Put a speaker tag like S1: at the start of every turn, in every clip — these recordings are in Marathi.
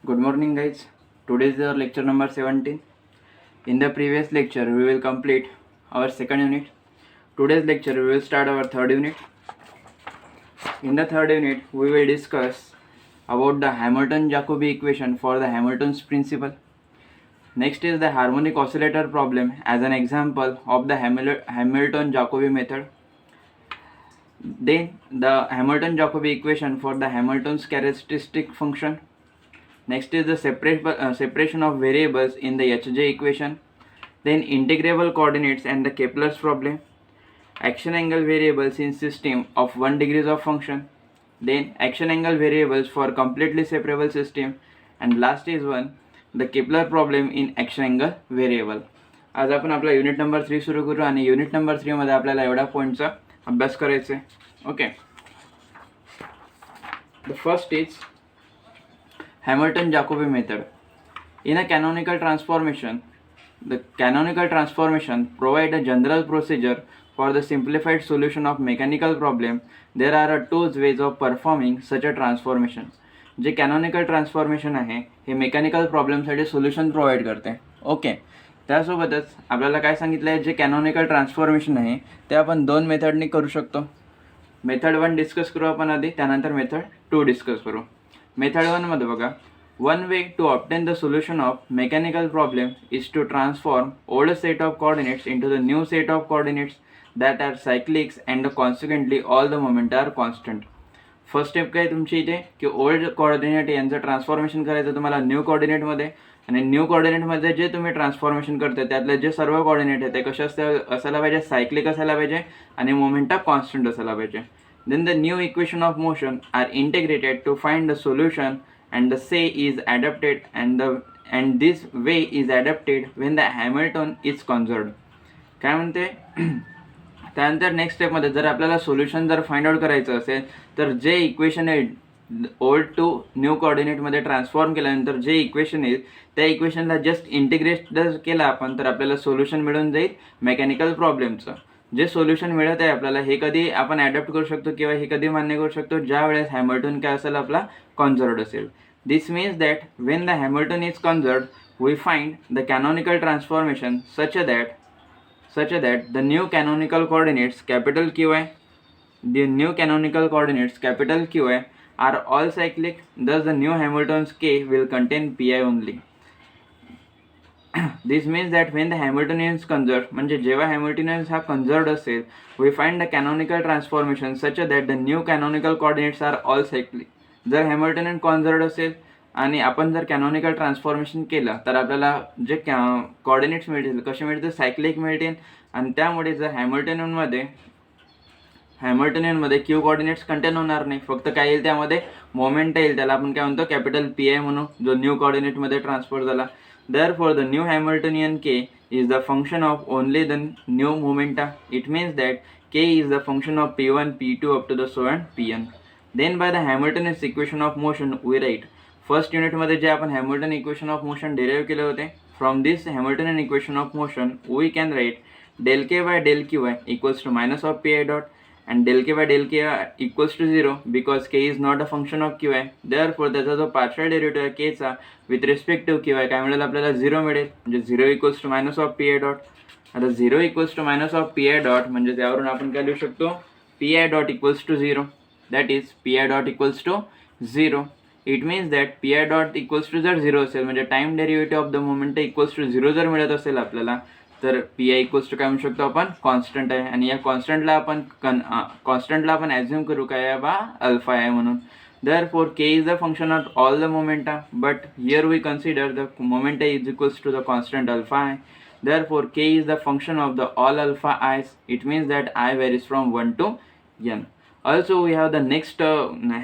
S1: Good morning, guys. Today is our lecture number 17. In the previous lecture, we will complete our second unit. Today's lecture, we will start our third unit. In the third unit, we will discuss about the Hamilton-Jacobi equation for the Hamilton's principle. Next is the harmonic oscillator problem as an example of the Hamilton-Jacobi method. Then the Hamilton-Jacobi equation for the Hamilton's characteristic function. Next is the separation of variables in the HJ equation. Then integrable coordinates and the Kepler's problem. Action angle variables in system of 1 degrees of function. Then action angle variables for completely separable system. And last is one, the Kepler problem in action angle variable. आज आपण आपला युनिट नंबर 3 सुरू करू आणि युनिट नंबर 3 मध्ये आपल्याला एवढा पॉईंटचा अभ्यास करायचा आहे. Okay, the first is Hamilton-Jacobi method. In a canonical transformation, the canonical transformation provide a general procedure for the simplified solution of mechanical problem. There are two ways of performing such a transformation. जे कॅनॉनिकल ट्रान्सफॉर्मेशन आहे हे मेकॅनिकल प्रॉब्लेमसाठी सोल्युशन प्रोव्हाइड करते. ओके, त्यासोबतच आपल्याला काय सांगितलं आहे, जे कॅनॉनिकल ट्रान्सफॉर्मेशन आहे ते आपण दोन मेथडनी करू शकतो. मेथड 1 डिस्कस करू आपण आधी, त्यानंतर मेथड 2 डिस्कस करू. मेथड 1 मध्ये बघा, one way to obtain the solution of mechanical problem is to transform old set of coordinates into the new set of coordinates that are cyclics and consequently all the momenta are constant. First step काय तुमची इथे की ओल्ड कोऑर्डिनेट यांचं ट्रान्सफॉर्मेशन करायचं तुम्हाला न्यू कोऑर्डिनेटमध्ये, आणि न्यू कोऑर्डिनेटमध्ये जे तुम्ही ट्रान्सफॉर्मेशन करते त्यातले जे सर्व कोऑर्डिनेट आहे ते कसे असायला पाहिजे, सायक्लिक असायला पाहिजे आणि मोमेंटा कॉन्स्टंट असायला पाहिजे. Then the new equation of motion are integrated to find the solution and the say is adapted and this way is adapted when the Hamilton is conserved. काय म्हणते त्यानंतर नेक्स्ट स्टेपमध्ये जर आपल्याला सोल्युशन जर फाइंड आउट करायचं असेल तर जे इक्वेशन आहे ओल्ड टू न्यू कोऑर्डिनेटमध्ये ट्रान्सफॉर्म केल्यानंतर जे इक्वेशन आहे त्या इक्वेशनला जस्ट इंटिग्रेट जर केलं आपण तर आपल्याला सोल्युशन मिळून जाईल मेकॅनिकल प्रॉब्लेमचं. जे सोल्युशन मिळत आहे आपल्याला हे कधी आपण ॲडॉप्ट करू शकतो किंवा हे कधी मान्य करू शकतो, ज्या वेळेस हॅमिल्टन काय असेल आपला कॉन्झर्व्ड असेल. This means that when the Hamilton is conserved we find the canonical transformation such that the new canonical coordinates capital QI are all cyclic. Thus the new Hamilton's K will contain Pi only. This means that when the Hamiltonian is conserved, म्हणजे जेव्हा हॅमिल्टोनियन हा कन्झर्व्ड असेल, we find the canonical transformation such that the new canonical coordinates are all cyclic. जर हॅमिल्टोनियन कॉन्झर्व्ड असेल आणि आपण जर कॅनॉनिकल ट्रान्सफॉर्मेशन केलं तर आपल्याला जे कोऑर्डिनेट्स मिळतील कसे मिळतील, सायक्लिक मिळतील. आणि त्यामुळे जर हॅमिल्टोनियनमध्ये क्यू कोऑर्डिनेट्स कंटेन होणार नाही, फक्त काय येईल त्यामध्ये मोमेंट येईल, त्याला आपण काय म्हणतो कॅपिटल Pi म्हणू, जो न्यू कोऑर्डिनेटमध्ये ट्रान्सफर झाला. Therefore, the new Hamiltonian K is the function of only the new momenta. It means that K is the function of P1, P2 up to the so and Pn. Then by the Hamilton's equation of motion we write. First युनिटमध्ये जे आपण Hamilton equation of motion derive केले होते, from this Hamilton equation of motion we can write del K by del Qy equals to minus of Pi dot and del K by del Qy equals to 0 because K is not a function of Qy. Therefore त्याचा जो पार्शियल डेरिव्हेटिव्ह आहे K चा विथ रिस्पेक्ट टू Qy काय मिळेल आपल्याला 0 मिळेल, म्हणजे 0 equals to minus of Pi dot. आता 0 equals to minus of Pi dot म्हणजे त्यावरून आपण काय लिहू शकतो, Pi dot equals to 0, that is Pi dot equals to 0. It means that Pi dot equals to जर 0 असेल म्हणजे time derivative of the moment equals to 0 जर मिळत असेल आपल्याला तर Pi इक्वल्स टू काय म्हणू शकतो आपण, कॉन्स्टंट आहे. आणि या कॉन्स्टंटला आपण ॲझ्युम करू काय बा अल्फा आहे म्हणून. Therefore K is the function of all the momenta, but here we consider the momenta is equals to the constant alpha I. Therefore K is the function of the all alpha i's. It means that I varies from 1 to n. Also we have the next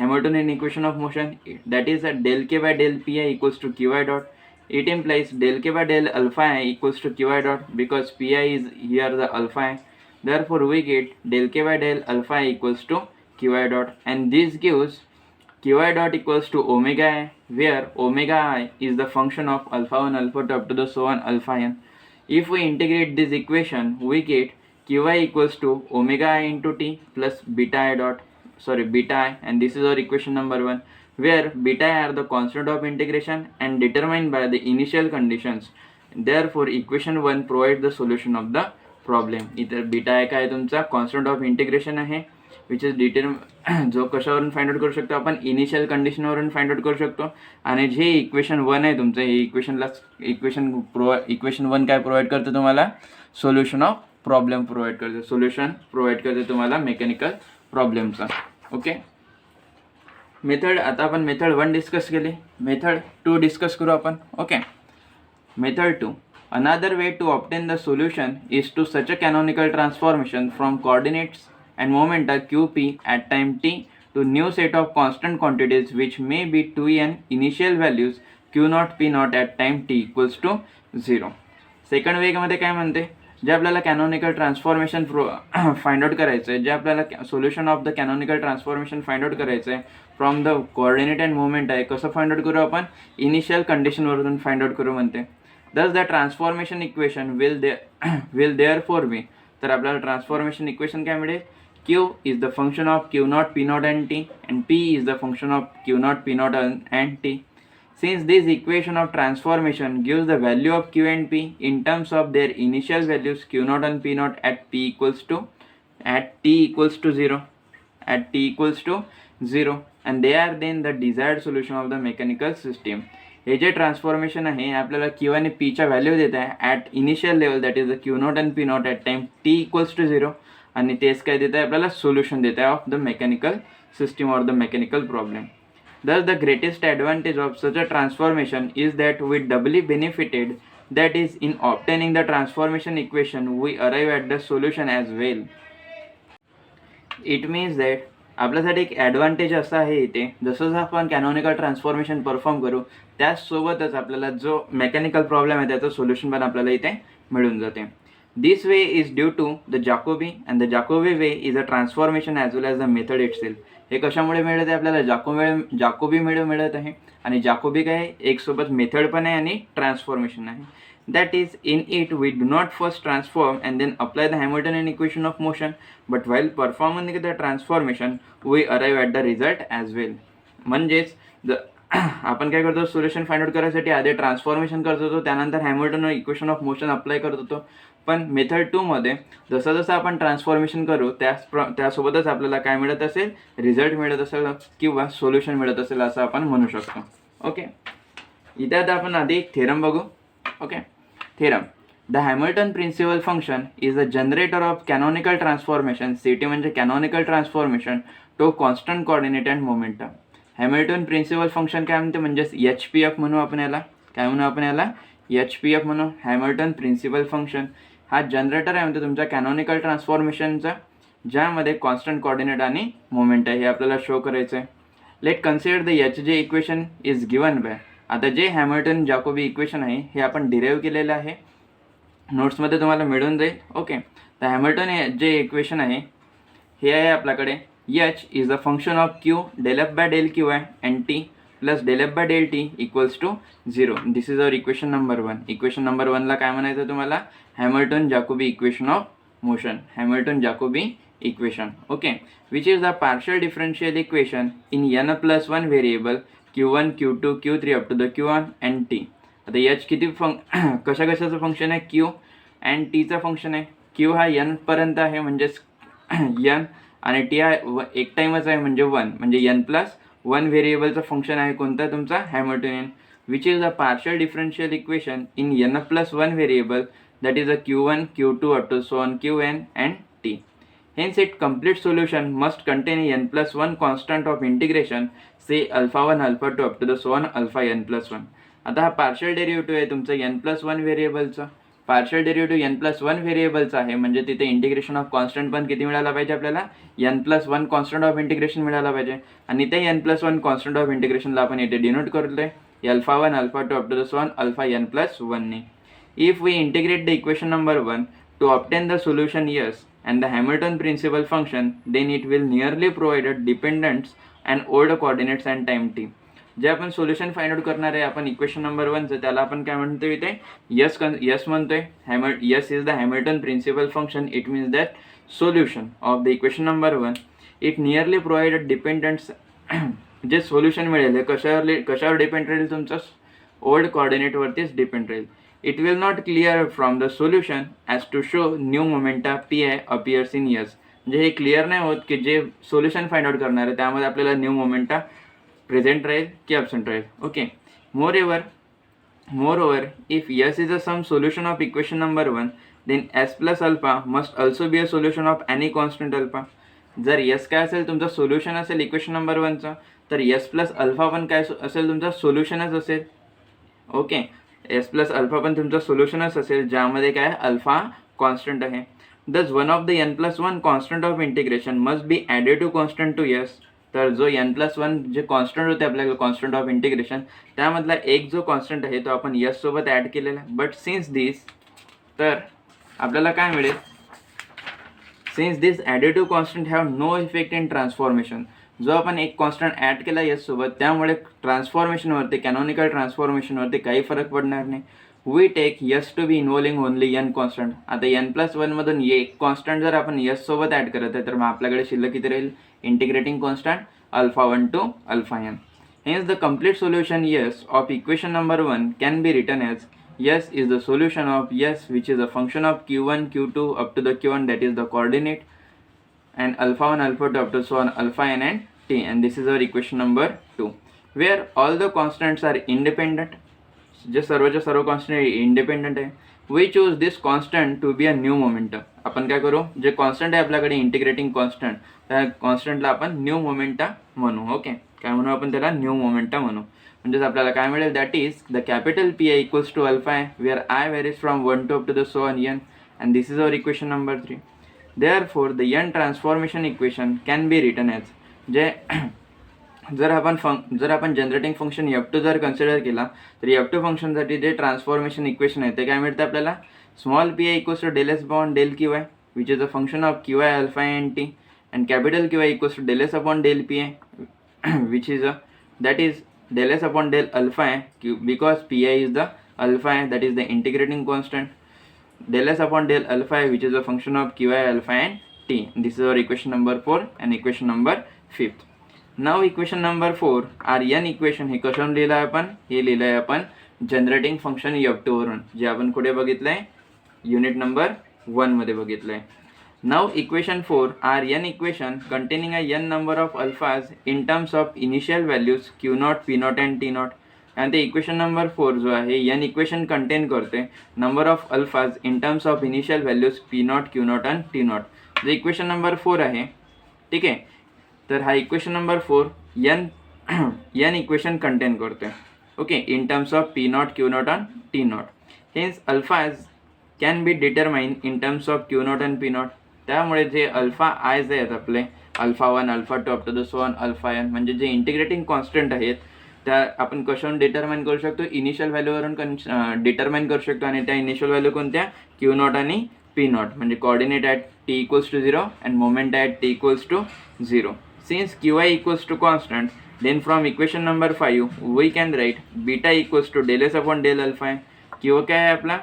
S1: Hamiltonian equation of motion, that is that del K by del Pi equals to Qy dot. It implies del K by del alpha I equals to Qy dot because Pi is here the alpha I. Therefore we get del K by del alpha I equals to Qy dot, and this gives Qy dot equals to omega I, where omega I is the function of alpha 1 alpha 2 up to the so on alpha n. If we integrate this equation we get Qy equals to omega I into t plus beta I dot. beta I, and this is our equation number 1, where beta I are the constant of integration and determined by the initial conditions. Therefore equation 1 provides the solution of the problem. इतर बीटा आहे काय तुमचा कॉन्स्टंट ऑफ इंटिग्रेशन आहे, विच इज जो कशावरून फाइंड आउट करू शकतो आपण, इनिशियल कंडिशनवरून फाइंड आउट करू शकतो. आणि जे इक्वेशन 1 आहे तुमचं, हे इक्वेशन 1 काय प्रोव्हाइड करते तुम्हाला, सोल्युशन ऑफ प्रॉब्लेम प्रोव्हाइड करते, सोल्युशन प्रोव्हाइड करते तुम्हाला मेकॅनिकल प्रॉब्लेमचा. ओके, मेथड आता आपण मेथड 1 डिस्कस केली, मेथड 2 डिस्कस करू आपण. Okay, method 2. Another way to obtain the solution is to such a canonical transformation from coordinates and momenta qp at time t to new set of constant quantities which may be 2n initial values q0 p0 at time t equals to 0. Second वेगमध्ये काय म्हणते, जे आपल्याला कॅनॉनिकल ट्रान्सफॉर्मेशन फाइंड आउट करायचं आहे, जे आपल्याला solution of the canonical transformation find out करायचं आहे from the coordinate and moment आहे, कसं फाइंड आउट करू आपण, इनिशियल कंडिशनवरून फाइंड आउट करू म्हणते. Thus the transformation equation will therefore be, तर आपल्याला ट्रान्सफॉर्मेशन इक्वेशन काय मिळेल, q is the function of q0 p0 and t and p is the function of q0 p0 and t. Since this equation of transformation gives the value of q and p in terms of their initial values q0 and p0 at t equals to 0 and they are then the desired solution of the mechanical system. हे जे ट्रान्सफॉर्मेशन आहे आपल्याला क्यू आणि पीच्या व्हॅल्यू देत आहे at initial level, that is the Q naught and P naught at time T equals to 0, आणि तेच काय देत आहे आपल्याला, सोल्युशन देत आहे of the mechanical system or the mechanical problem. Thus the greatest advantage of such a transformation is that we doubly benefited, that is in obtaining the transformation equation we arrive at the solution as well. It means that आपल्यासाठी एक ॲडव्हान्टेज असा आहे इथे, जसं आपण कॅनॉनिकल ट्रान्सफॉर्मेशन परफॉर्म करू त्याचसोबतच आपल्याला जो मेकॅनिकल प्रॉब्लेम आहे त्याचं सोल्युशन पण आपल्याला इथे मिळून जाते. This way is due to the Jacobi and the Jacobi way is a transformation as well as the method itself. हे कशामुळे मिळत आहे आपल्याला, जॅकोबी मिळत आहे, आणि जॅकोबी काय एक सोबत मेथड पण आहे आणि ट्रान्सफॉर्मेशन आहे. That is, in it we do not first transform and then apply the Hamiltonian equation of motion, but while performing the transformation we arrive at the result as well. म्हणजेच आपण काय करतो, सोल्युशन फाइंड आउट करायसाठी आधी ट्रान्सफॉर्मेशन करत होतो, त्यानंतर Hamilton equation of motion apply करत होतो. पण मेथड 2 मध्ये जसं आपण ट्रान्सफॉर्मेशन करू त्यासोबतच आपल्याला काय मिळत असेल, रिझल्ट मिळत असेल किंवा सोल्युशन मिळत असेल असं आपण म्हणू शकतो. ओके, इथे आता आपण आधी एक थेरम बघू. Okay, theorem. The Hamilton principal function is a generator of canonical transformation, CT म्हणजे canonical transformation to constant coordinate and momentum. Hamilton principal function काय म्हणते, म्हणजेच HPF म्हणू आपण याला, काय म्हणू आपण याला, HPF म्हणू. हॅमिल्टन प्रिन्सिपल फंक्शन हा जनरेटर आहे म्हणते तुमच्या कॅनॉनिकल ट्रान्सफॉर्मेशनचा, ज्यामध्ये कॉन्स्टंट कोऑर्डिनेट आणि मोमेंट आहे, हे आपल्याला शो करायचं आहे. Let consider the H J equation is given by. आता जे हॅमिल्टन जॅकोबी इक्वेशन आहे हे आपण डिराईव्ह केलेलं आहे, नोट्समध्ये तुम्हाला मिळून जाईल. ओके, तर हॅमिल्टन जे इक्वेशन आहे हे आहे आपल्याकडे, H is the function of Q del F by del Q आहे and T plus del F by del T equals to 0. This is our equation number 1. Equation number 1ला काय म्हणायचं तुम्हाला, Hamilton Jacobi equation of motion, Hamilton Jacobi equation. Okay, which is the partial differential equation in n + 1 variable q1 q2 q3 up to the q1 and T. आता एच किती कशाचं फंक्शन आहे, क्यू अँड टीचं फंक्शन आहे. क्यू हा n पर्यंत आहे म्हणजेच n, आणि टी हा एक टाईमच आहे म्हणजे 1, म्हणजे n + 1 व्हेरिएबलचं फंक्शन आहे कोणतं, तुमचा Hamiltonian. Which is the partial differential equation in n + 1 variable, that is a q1 q2 up to so on qn and T. Hence its complete solution must contain n + 1 constant of integration, say α1 α2 up to the so on alpha n + 1. आता हा पार्शियल डेरिव्हेटिव्ह आहे तुमचं n + 1 व्हेरिएबलचा, पार्शियल डेरिव्हेटिव्ह n + 1 व्हेरिएबलचा आहे, म्हणजे तिथे इंटिग्रेशन ऑफ कॉन्स्टंट पण किती मिळाला पाहिजे आपल्याला, n + 1 कॉन्स्टंट ऑफ इंटिग्रेशन मिळाला पाहिजे. आणि ते n + 1 कॉन्स्टंट ऑफ इंटिग्रेशनला आपण इथे डिनोट करतोय α1 α2 up to the so on alpha n + 1 ने. If we integrate the equation number 1 to obtain the solution yes and the Hamilton principal function, then it will nearly provide dependence and old coordinates and time t. जे आपण सोल्युशन फाइंड आउट करणार आहे आपण इक्वेशन नंबर 1चं, त्याला आपण काय म्हणतो इथे, यस म्हणतोय. S is the Hamilton principal function. It means that solution of the equation number 1 it nearly provided dependents जे सोल्युशन मिळेल हे कशावर डिपेंड राहील, तुमचं ओल्ड कोऑर्डिनेटवरतीच डिपेंड राहील. It will not clear from the solution as to show new momenta P I appears in S. म्हणजे हे क्लिअर नाही होत की जे सोल्युशन फाइंड आउट करणार आहे त्यामध्ये आपल्याला न्यू मोमेंटा प्रेझेंट राहील की ॲब्सेंट राहील. Okay. Moreover, if S is some solution of equation number 1, then S plus alpha must also be a solution of any constant alpha. जर S काय असेल तुमचा सोल्युशन असेल इक्वेशन नंबर 1चा, तर S प्लस अल्फा पण काय असेल तुमचा सोल्युशनच असेल. ओके. S प्लस अल्फा पण तुमचा सोल्युशनच असेल ज्यामध्ये काय अल्फा कॉन्स्टंट आहे. Thus one of the n+1 constant of integration must be added to constant to S. तर जो n+1 जे कॉन्स्टंट होते आपल्याला कॉन्स्टंट ऑफ इंटिग्रेशन त्यामधला एक जो कॉन्स्टंट आहे तो आपण S सोबत ॲड केलेला आहे. बट सिन्स दिस, तर आपल्याला काय मिळेल, since this additive constant have no effect in transformation. जो आपण एक कॉन्स्टंट ॲड केला S सोबत त्यामुळे ट्रान्सफॉर्मेशनवरती कॅनॉनिकल ट्रान्सफॉर्मेशनवरती काही फरक पडणार नाही. We take S to be involving only n constant. आता n+1 मधून एक कॉन्स्टंट जर आपण S सोबत ॲड करत आहे तर मग आपल्याकडे शिल्लक किती राहील, integrating constant α1 to α_n. Hence the complete solution S of equation number 1 can be written as S is the solution of S which is a function of q1 q2 up to the q1, that is the coordinate, and α1 α2 up to so on αn and t, and this is our equation number 2 where all the constants are independent. जे सर्वच्या सर्व कॉन्स्टंट इंडिपेंडंट आहे. We choose this constant to be a new momentum. आपण काय करू, जे कॉन्स्टंट आहे आपल्याकडे इंटिग्रेटिंग कॉन्स्टंट त्या कॉन्स्टंटला आपण न्यू मोमेंटा म्हणू. ओके. काय म्हणू आपण त्याला, न्यू मोमेंटा म्हणू. म्हणजेच आपल्याला काय मिळेल, that is the capital P I equals to alpha I where I varies from 1 to up to the so on n, and this is our equation number 3. Therefore the n transformation equation can be written as, जे जर आपण जनरेटिंग फंक्शन F2 जर कन्सिडर केला तर F2 फंक्शनसाठी जे ट्रान्सफॉर्मेशन इक्वेशन आहे ते काय मिळतं आपल्याला, small P I equals to del S upon del Q I which is a function of Q I alpha N T, and capital Q I equals to del S upon del P I which is that is del s upon del alpha I, because pi is the alpha I, that is the integrating constant. Del s upon del alpha I, which is a function of qi alpha and t. This is our equation number 4 and equation number 5. Now equation number 4 our n equation हे कशावरून लिहिलं आहे आपण, हे लिहिलं आहे आपण जनरेटिंग फंक्शन F2 वरून, जे आपण कुठे बघितलंय, युनिट नंबर 1 मध्ये बघितलंय. Now equation 4 are n equation containing a n number of alphas in terms of initial values q0, p0 and t0. आणि ते इक्वेशन नंबर 4 जो आहे n इक्वेशन कंटेन करते नंबर ऑफ अल्फाज in terms of initial values p0, q0 आणि t0. जे इक्वेशन नंबर 4 आहे, ठीक आहे. तर हा equation number 4 n equation contain करते, okay, in terms of p0, q0 आणि t0. Hence alphas can be determine in terms of q0 आणि p0. त्यामुळे जे अल्फा आयज आहेत आपले α1, α2 up to the so on alpha N, म्हणजे जे इंटिग्रेटिंग कॉन्स्टंट आहेत त्या आपण कशावरून डिटरमाइन करू शकतो, इनिशियल व्हॅल्यूवरून डिटरमाइन करू शकतो. आणि त्या इनिशियल व्हॅल्यू कोणत्या, q0 आणि p0, म्हणजे coordinate at t equals to 0 and moment at t equals to 0. Since qi equals to constant, then from equation number 5 we can write beta equals to del S upon del alpha. Q काय आहे आपला,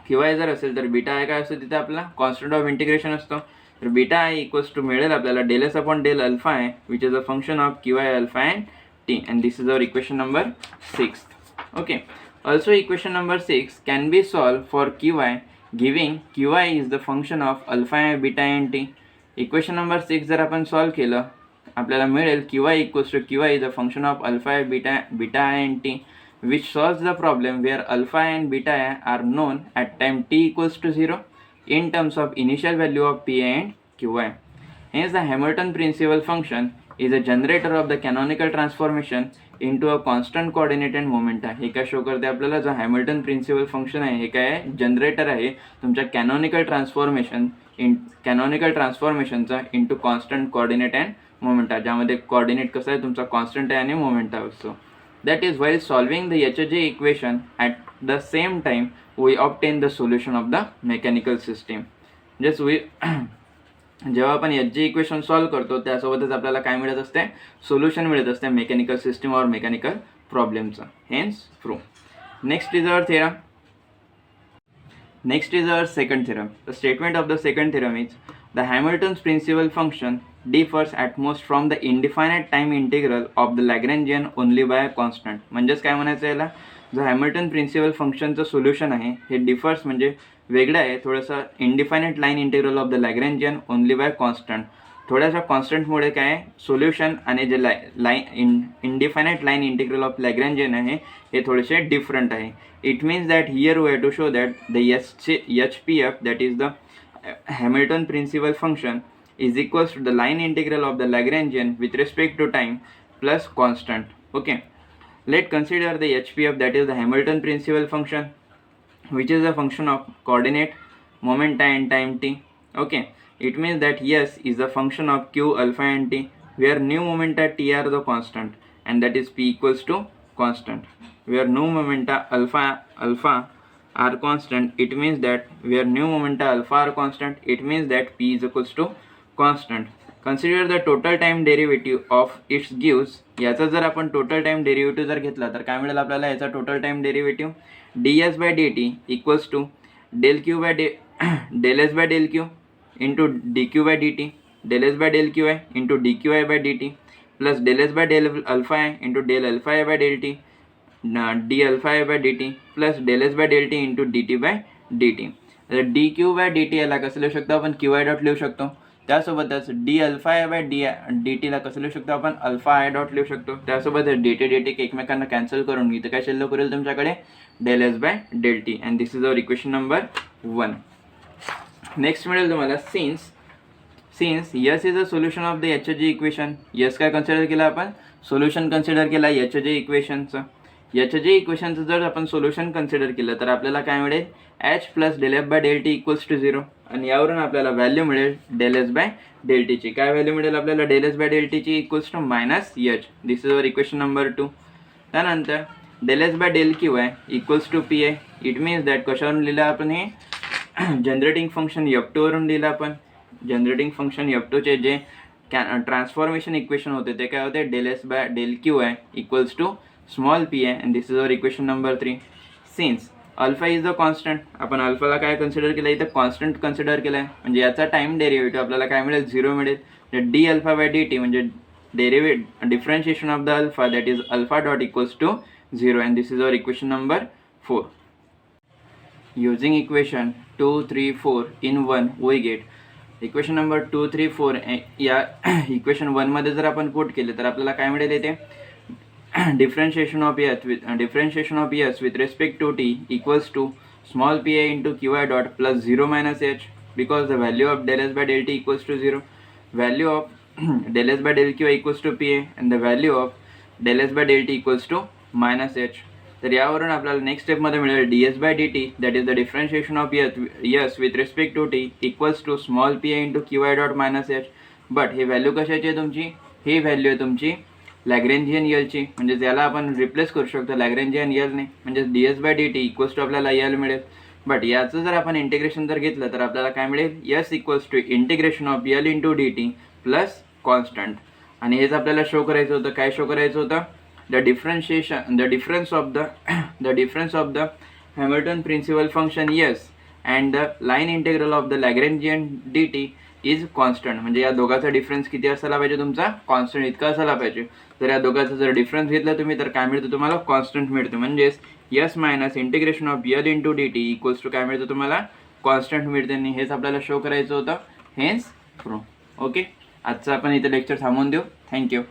S1: क्यू आय जर असेल तर बीटा आय काय असतो, तिथे आपला कॉन्स्टंट ऑफ इंटिग्रेशन असतो. तर बीटा आय इक्वल्स टू मिळेल आपल्याला del S upon del alpha I which is a function of Q I alpha and T, and this is our equation number 6. Okay. Also equation number 6 can be solve for Q I giving Q I is the function of alpha I beta and T. Equation number 6 जर आपण सॉल्व केलं आपल्याला मिळेल Q I equals to Q I is a function of alpha I beta I and T, which solves the problem where alpha and beta are known at time t equals to 0 in terms of initial value of pi and qi. Hence the Hamilton principal function is a generator of the canonical transformation into a constant coordinate and momenta. हे काय शो करते आपल्याला, जो हॅमिल्टन प्रिन्सिपल फंक्शन आहे हे काय जनरेटर आहे तुमच्या कॅनॉनिकल ट्रान्सफॉर्मेशनचा into constant coordinate and momenta, ज्यामध्ये कोऑर्डिनेट कसा आहे तुमचा कॉन्स्टंट आहे आणि मोमेंटा असतो. That is, while solving the HJ equation at the same time we obtain the solution of the mechanical system. Just जेव्हा आपण HJ इक्वेशन सॉल्व करतो त्यासोबतच आपल्याला काय मिळत असते, सोल्युशन मिळत असते मेकॅनिकल सिस्टम और मेकॅनिकल प्रॉब्लेमचं. Hence prove. Next is our second theorem. The statement of the second theorem is the Hamilton's principal function differs at most from the indefinite time integral of the Lagrangian only by constant. म्हणजेच काय म्हणायचं याला, जो हॅमिल्टन प्रिन्सिपल फंक्शनचं सोल्युशन आहे हे डिफर्स म्हणजे वेगळं आहे थोडंसं indefinite line integral of the Lagrangian only by constant. थोड्याशा कॉन्स्टंटमुळे काय आहे सोल्युशन आणि जे indefinite line integral of Lagrangian आहे हे थोडेसे डिफरंट आहे. It means that here we have to show that the HPF that is the Hamilton principal function is equals to the line integral of the Lagrangian with respect to time plus constant. Okay, let's consider the HPF that is the Hamilton principal function, which is a function of coordinate, momenta and time t. Okay, it means that S is a function of q, alpha and t, where new momenta t are the constant, and that is p equals to constant. Where new momenta alpha are constant, it means that where new momenta alpha are constant, it means that p is equals to constant. Consider the total time derivative of its gives. याचा जर आपण टोटल टाइम डेरिव्हेटिव्ह जर घेतला तर काय मिळेल आपल्याला, याचा total time derivative ds by dt equals to del Q by del S by del Q into D Q by D T, del S by del Q I into D Q I by D T, plus del S by del alpha I into del alpha I by del T, D alpha I by D T plus del S by del T into D T by D T. D Q by D T याला कसं लिहू शकतो आपण, क्यू आय डॉट लिहू शकतो. त्यासोबतच D alpha I by D टीला कसं लिहू शकतो आपण, अल्फा आय डॉट लिहू शकतो. त्यासोबत डी टी एकमेकांना कॅन्सल करून इथं काय शिल्लक उरेल तुमच्याकडे, del S by del T. And this is our equation number 1. Next मिळेल तुम्हाला since S is a solution of the HG equation. S काय कन्सिडर केलं आपण, सोल्युशन कन्सिडर केला HG इक्वेशनचं. HG इक्वेशनचं जर आपण सोल्युशन कन्सिडर केलं तर आपल्याला काय मिळेल, H plus del F by del T equals to 0. आणि यावरून आपल्याला व्हॅल्यू मिळेल डेल एस बाय डेल टीची. काय व्हॅल्यू मिळेल आपल्याला, डेल एस बाय डेल टीची equals to minus H. This is our equation number 2. त्यानंतर del S by del Q I equals to P I. It means that कशावरून लिहिलं आपण, हे जनरेटिंग फंक्शन F2 वरून लिहिलं आपण. जनरेटिंग फंक्शन F2चे जे ट्रान्सफॉर्मेशन इक्वेशन होते ते काय होते, del S by del Q I equals to small P I. And this is our equation number 3. Since alpha is the constant, आपण अल्फाला काय कन्सिडर केलं, इथं कॉन्स्टंट कन्सिडर केलं आहे. म्हणजे याचा टाइम डेरिव्हेटिव्ह आपल्याला काय मिळेल, 0 मिळेल. D alpha by D T म्हणजे differentiation of the alpha that is alpha dot equals to 0. And this is our equation number 4. Using equation 2, 3, 4 in 1 we get equation number 2, 3, 4. या इक्वेशन 1 मध्ये जर आपण पुट केले तर आपल्याला काय मिळेल, येते differentiation of S with respect to t equals to small pi into qi dot plus 0 minus h, because the value of del s by del t equals to 0. Value of del s by del q equals to pi and the value of del s by del t equals to minus h. तर यावरून आपल्याला नेक्स्ट स्टेपमध्ये मिळेल ds by dt that is the differentiation of s with respect to t equals to small pi into qi dot minus h. But he value कशाची आहे तुमची, ही व्हॅल्यू आहे तुमची लॅग्रेंजियन यलची. म्हणजे याला आपण रिप्लेस करू शकतो लॅग्रेंजियन यलने, म्हणजे ds by dt equals to आपल्याला यल मिळेल. बट याचं जर आपण इंटिग्रेशन जर घेतलं तर आपल्याला काय मिळेल, S equals to integration of L into D T plus constant. आणि हेच आपल्याला शो करायचं होतं. काय शो करायचं होतं, the difference of the Hamilton principal function yes and the line integral of the Lagrangian dt is constant. म्हणजे या दोघांचा डिफरन्स किती असायला पाहिजे तुमचा, कॉन्स्टंट इतका असायला पाहिजे. तर या दोघांचा जर डिफरन्स घेतला तुम्ही तर काय मिळतं तुम्हाला, कॉन्स्टंट मिळतं. म्हणजेच S minus integration of L into D T equals to काय मिळतं तुम्हाला, कॉन्स्टंट मिळते. आणि हेच आपल्याला शो करायचं होतं, हेन्स प्रूव्ह. ओके, आजचं आपण इथं लेक्चर थांबवून देऊ. थँक्यू.